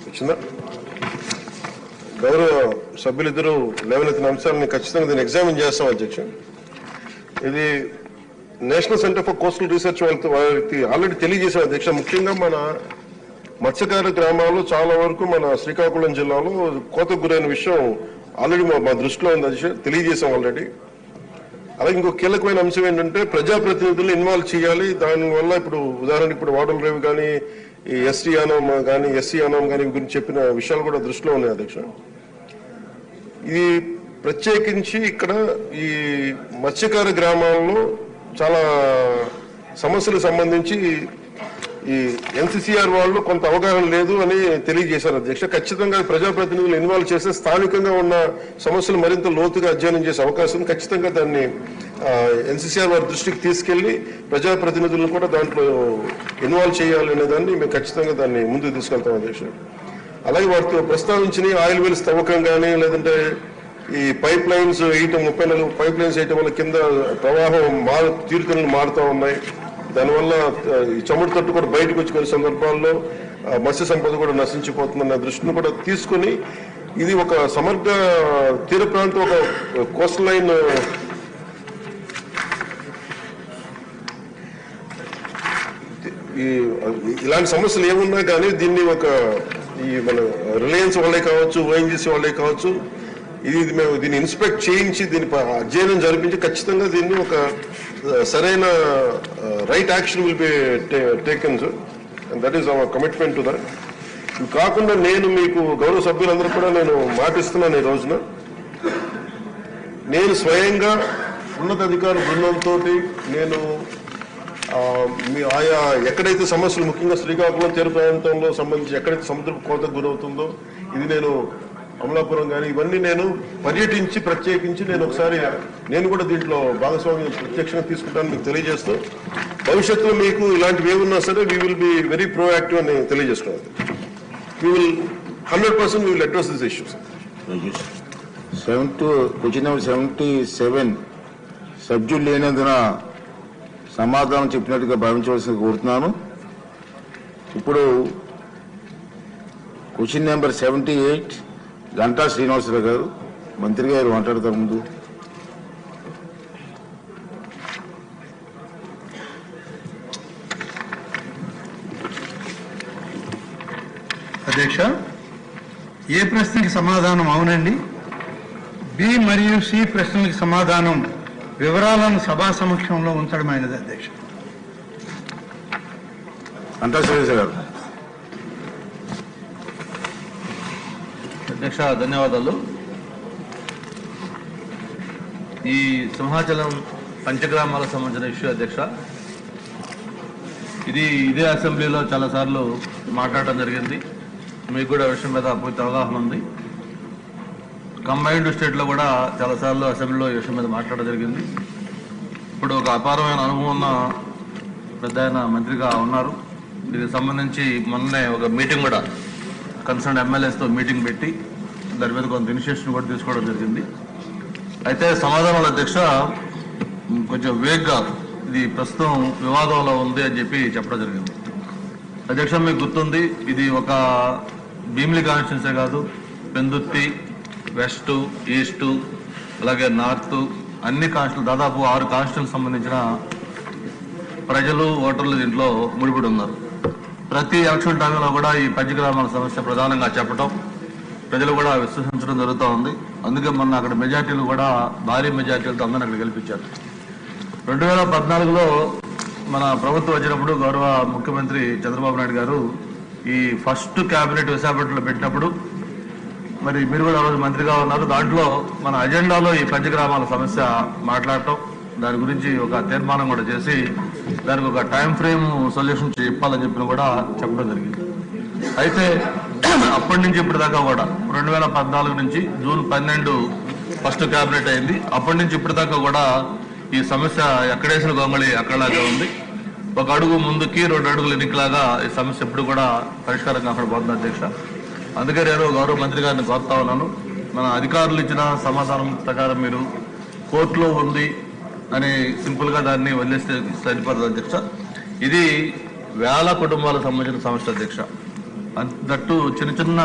వచ్చిందా? గౌరవ సభ్యులిద్దరూ లేవనెత్తిన అంశాలని ఖచ్చితంగా దీన్ని ఎగ్జామిన్ చేస్తాం అధ్యక్ష. ఇది national centre for coastal research వారికి ఆల్రెడీ తెలియజేశాం అధ్యక్ష. ముఖ్యంగా మన మత్స్యకార గ్రామాల్లో చాలా వరకు మన శ్రీకాకుళం జిల్లాలో కోతకు గురైన విషయం ఆల్రెడీ మా దృష్టిలో ఉంది అధ్యక్ష, తెలియజేశాం ఆల్రెడీ. అలాగే ఇంకో కీలకమైన అంశం ఏంటంటే ప్రజాప్రతినిధులు ఇన్వాల్వ్ చేయాలి. దానివల్ల ఇప్పుడు ఉదాహరణకి ఇప్పుడు వాటర్ రేవ్ కానీ ఈ ఎస్టీ యానం కానీ ఎస్సీ యానం కానీ గురించి చెప్పిన విషయాలు కూడా దృష్టిలో ఉన్నాయి అధ్యక్ష. ఇది ప్రత్యేకించి ఇక్కడ ఈ మత్స్యకార గ్రామాల్లో చాలా సమస్యలకు సంబంధించి ఈ ఎన్సీసీఆర్ వాళ్ళు కొంత అవగాహన లేదు అని తెలియజేశారు అధ్యక్ష. ఖచ్చితంగా ప్రజాప్రతినిధులు ఇన్వాల్వ్ చేస్తే స్థానికంగా ఉన్న సమస్యలు మరింత లోతుగా అధ్యయనం చేసే అవకాశం, ఖచ్చితంగా దాన్ని ఎన్సీసీఆర్ వారి దృష్టికి తీసుకెళ్లి ప్రజాప్రతినిధులను కూడా దాంట్లో ఇన్వాల్వ్ చేయాలి అనే దాన్ని మేము ఖచ్చితంగా దాన్ని ముందుకు తీసుకెళ్తాం అధ్యక్ష. అలాగే వాటితో ప్రస్తావించిన ఆయిల్ వెల్స్ తవ్వకం కానీ లేదంటే ఈ పైప్ లైన్స్ వేయటం 34 పైప్ లైన్స్ వేయటం వల్ల కింద ప్రవాహం తీరుతెన్నులు మారుతూ ఉన్నాయి. దానివల్ల ఈ చమురు తట్టు కూడా బయటకు వచ్చి కొన్ని సందర్భాల్లో మత్స్య సంపద కూడా నశించిపోతుందన్న దృష్టిని కూడా తీసుకుని ఇది ఒక సమగ్ర తీర ప్రాంతం, ఒక కోస్టల్ లైన్ ఇలాంటి సమస్యలు ఏమున్నా కానీ దీన్ని ఒక ఈ మన రిలయన్స్ వాళ్ళే కావచ్చు, ఓఎన్జీసీ వాళ్ళే కావచ్చు, మేము దీన్ని ఇన్స్పెక్ట్ చేయించి దీని అధ్యయనం జరిపించి ఖచ్చితంగా దీన్ని ఒక సరైన right action will be taken sir, and that is our commitment to that. ఇది కాకుండా నేను మీకు గౌరవ సభ్యులందరూ కూడా నేను మాటిస్తున్నాను, ఈ రోజున నేను స్వయంగా ఉన్నతాధికార బృందంతో నేను మీ ఆయా ఎక్కడైతే సమస్యలు ముఖ్యంగా శ్రీకాకుళం తీర ప్రాంతంలో సంబంధించి ఎక్కడైతే సముద్రపు కోతకు గురవుతుందో ఇది నేను అమలాపురం కానీ ఇవన్నీ నేను పర్యటించి ప్రత్యేకించి నేను ఒకసారి నేను కూడా దీంట్లో భాగస్వామ్యం ప్రత్యక్షంగా తీసుకుంటాను మీకు తెలియజేస్తూ భవిష్యత్తులో మీకు ఇలాంటివి ఏమున్నా సరే we will be very proactive అని తెలియజేసుకోవాలి. We will 100% we will address this issues. Question number 77 సభ్యులు లేనందున సమాధానం చెప్పినట్టుగా భావించవలసి కోరుతున్నాను. ఇప్పుడు క్వశ్చన్ నెంబర్ 78 గంటా శ్రీనివాసరావు గారు, మంత్రి గారు మాట్లాడతారు. ముందు అధ్యక్ష, ఏ ప్రశ్నకి సమాధానం అవునండి, బి మరియు సి ప్రశ్నలకు సమాధానం వివరాలను సభా సమక్షంలో ఉంచడమైనది అధ్యక్ష. గంటా శ్రీనివాసరావు గారు. అధ్యక్ష ధన్యవాదాలు. ఈ సింహాచలం పంచగ్రామాలకు సంబంధించిన ఇష్యూ అధ్యక్ష, ఇదే అసెంబ్లీలో చాలాసార్లు మాట్లాడటం జరిగింది. మీకు కూడా విషయం మీద పూర్తి అవగాహన ఉంది. కంబైన్డ్ స్టేట్లో కూడా చాలాసార్లు అసెంబ్లీలో ఈ విషయం మీద మాట్లాడడం జరిగింది. ఇప్పుడు ఒక అపారమైన అనుభవం ఉన్న పెద్ద ఆయన మంత్రిగా ఉన్నారు. దీనికి సంబంధించి మొన్నే ఒక మీటింగ్ కూడా కన్సర్న్ ఎమ్మెల్యేస్తో మీటింగ్ పెట్టి దాని మీద కొంత ఇనిషియేషన్ కూడా తీసుకోవడం జరిగింది. అయితే సమాధానాల అధ్యక్ష కొంచెం వేగ్గా ఇది ప్రస్తుతం వివాదంలో ఉంది అని చెప్పడం జరిగింది. అధ్యక్ష మీకు గుర్తుంది, ఇది ఒక భీమిలి కాన్స్టిట్యున్సీ కాదు, పెందుర్తి, వెస్ట్, ఈస్ట్, అలాగే నార్త్ అన్ని కాన్స్టిట్యూషన్ దాదాపు 6 కాన్స్టిట్యూషన్ సంబంధించిన ప్రజలు ఓటర్లు దీంట్లో ముడిపడి ఉన్నారు. ప్రతి ఎలక్షన్ టైంలో కూడా ఈ పంచగ్రామాల సమస్య ప్రధానంగా చెప్పడం, ప్రజలు కూడా విశ్వసించడం జరుగుతూ ఉంది. అందుకే మొన్న అక్కడ మెజార్టీలు కూడా భారీ మెజార్టీలతో అందరిని అక్కడ గెలిపించారు. 2014లో మన ప్రభుత్వం వచ్చినప్పుడు గౌరవ ముఖ్యమంత్రి చంద్రబాబు నాయుడు గారు ఈ ఫస్ట్ క్యాబినెట్ విశాఖపట్నంలో పెట్టినప్పుడు మరి మీరు కూడా ఆ రోజు మంత్రిగా ఉన్నారు. దాంట్లో మన అజెండాలో ఈ పంచగ్రామాల సమస్య మాట్లాడటం, దాని గురించి ఒక తీర్మానం కూడా చేసి దానికి ఒక టైం ఫ్రేమ్ సొల్యూషన్ చెప్పాలని చెప్పిన కూడా చెప్పడం జరిగింది. అయితే అప్పటి నుంచి ఇప్పటిదాకా కూడా 2014 నుంచి జూన్ 12 ఫస్ట్ క్యాబినెట్ అయింది. అప్పటి నుంచి ఇప్పటిదాకా కూడా ఈ సమస్య ఎక్కడేసిన గొంగళి అక్కడలాగా ఉంది. ఒక అడుగు ముందుకి 2 అడుగులు ఎన్నికలాగా ఈ సమస్య ఎప్పుడు కూడా పరిష్కారం కాకుండా పోతుంది అధ్యక్ష. అందుకే నేను గౌరవ మంత్రి గారిని కోరుతా ఉన్నాను, మన అధికారులు ఇచ్చిన సమాధానం ప్రకారం మీరు కోర్టులో ఉంది అని సింపుల్గా దాన్ని వదిలేస్తే సరిపోతుంది అధ్యక్ష. ఇది వేల కుటుంబాలకు సంబంధించిన సమస్య అధ్యక్ష. దట్టు చిన్న చిన్న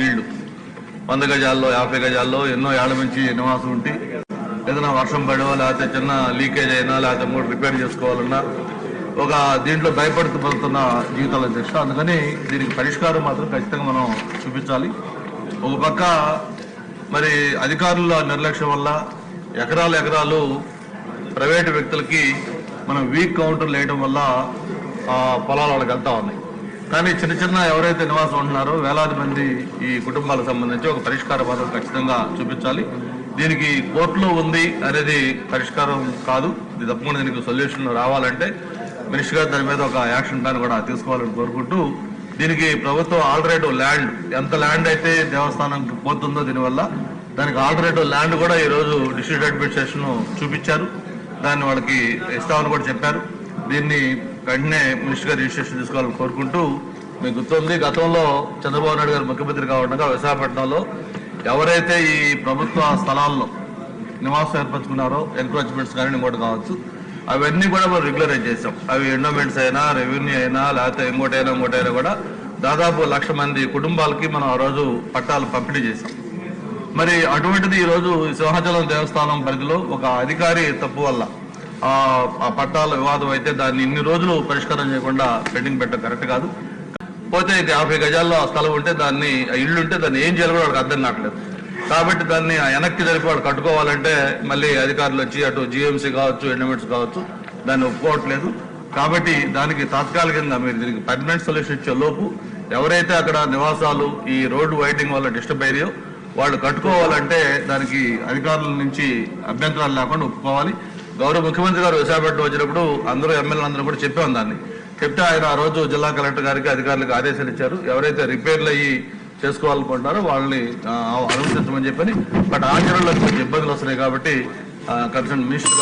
ఇళ్ళు 100 గజాల్లో 50 గజాల్లో ఎన్నో ఏళ్ల నుంచి నివాసం ఉంటే ఏదైనా వర్షం పడో లేకపోతే చిన్న లీకేజ్ అయినా లేకపోతే మూడు రిపేర్ చేసుకోవాలన్నా ఒక దీంట్లో భయపడుతున్న జీవితాల అధ్యక్ష. అందుకని దీనికి పరిష్కారం మాత్రం ఖచ్చితంగా మనం చూపించాలి. ఒక పక్క మరి అధికారుల నిర్లక్ష్యం వల్ల ఎకరాలు ప్రైవేటు వ్యక్తులకి మనం వీక్ కౌంటర్లు వేయడం వల్ల పొలాలు వాళ్ళకి వెళ్తా ఉన్నాయి. కానీ చిన్న ఎవరైతే నివాసం ఉంటున్నారో వేలాది మంది ఈ కుటుంబాలకు సంబంధించి ఒక పరిష్కార మార్గం ఖచ్చితంగా చూపించాలి. దీనికి కోర్టులో ఉంది అనేది పరిష్కారం కాదు. ఇది తప్పకుండా దీనికి సొల్యూషన్ రావాలంటే మినిస్టర్ గారు దాని మీద ఒక యాక్షన్ ప్లాన్ కూడా తీసుకోవాలని కోరుకుంటూ, దీనికి ప్రభుత్వం ఆల్టర్నేటివ్ ల్యాండ్ ఎంత ల్యాండ్ అయితే దేవస్థానంకి పోతుందో దీనివల్ల దానికి ఆల్టర్నేటివ్ ల్యాండ్ కూడా ఈరోజు డిస్ట్రిక్ట్ అడ్మినిస్ట్రేషన్ చూపించారు. దాన్ని వాళ్ళకి ఇస్తామని కూడా చెప్పారు. దీన్ని వెంటనే మినిస్టర్ గారు రిజిస్ట్రేషన్ తీసుకోవాలని కోరుకుంటూ, మీకు గుర్తుంది గతంలో చంద్రబాబు నాయుడు గారు ముఖ్యమంత్రి కావడంగా విశాఖపట్నంలో ఎవరైతే ఈ ప్రభుత్వ స్థలాల్లో నివాసం ఏర్పరచుకున్నారో ఎంక్రోచ్మెంట్స్ కానీ ఇంకోటి కావచ్చు, అవన్నీ కూడా మనం రెగ్యులరైజ్ చేసాం. అవి ఎండోమెంట్స్ అయినా రెవెన్యూ అయినా లేకపోతే ఇంకోటైనా కూడా దాదాపు 1,00,000 మంది కుటుంబాలకి మనం ఆ రోజు పట్టాలు పంపిణీ చేసాం. మరి అటువంటిది ఈరోజు సింహాచలం దేవస్థానం పరిధిలో ఒక అధికారి తప్పు వల్ల ఆ పట్టాల వివాదం అయితే దాన్ని ఇన్ని రోజులు పరిష్కారం చేయకుండా పెండింగ్ పెట్టడం కరెక్ట్ కాదు. పోతే 50 గజాల్లో ఆ స్థలం ఉంటే దాన్ని ఇల్లు ఉంటే దాన్ని ఏం చేయాలో వాళ్ళకి అర్థం కావట్లేదు. కాబట్టి దాన్ని వెనక్కి జరిపి వాళ్ళు కట్టుకోవాలంటే మళ్ళీ అధికారులు వచ్చి అటు జిఎంసీ కావచ్చు ఎండోమెంట్స్ కావచ్చు దాన్ని ఒప్పుకోవట్లేదు. కాబట్టి దానికి తాత్కాలికంగా మీరు దీనికి పర్మనెంట్ సొల్యూషన్ ఇచ్చే లోపు ఎవరైతే అక్కడ నివాసాలు ఈ రోడ్డు వైడింగ్ వల్ల డిస్టర్బ్ అయ్యాయో వాళ్ళు కట్టుకోవాలంటే దానికి అధికారుల నుంచి అభ్యంతరాలు లేకుండా ఒప్పుకోవాలి. గౌరవ ముఖ్యమంత్రి గారు విశాఖపట్నం వచ్చినప్పుడు అందరూ ఎమ్మెల్యేలందరూ కూడా చెప్పాం. దాన్ని చెప్తే ఆయన ఆ రోజు జిల్లా కలెక్టర్ గారికి అధికారులకు ఆదేశాలు ఇచ్చారు. ఎవరైతే రిపేర్లు అయ్యి చేసుకోవాలనుకుంటున్నారో వాళ్ళని అనుమతించమని చెప్పని. బట్ ఆచరణలో కొంచెం ఇబ్బందులు వస్తున్నాయి కాబట్టి కన్సర్న్ మినిస్టర్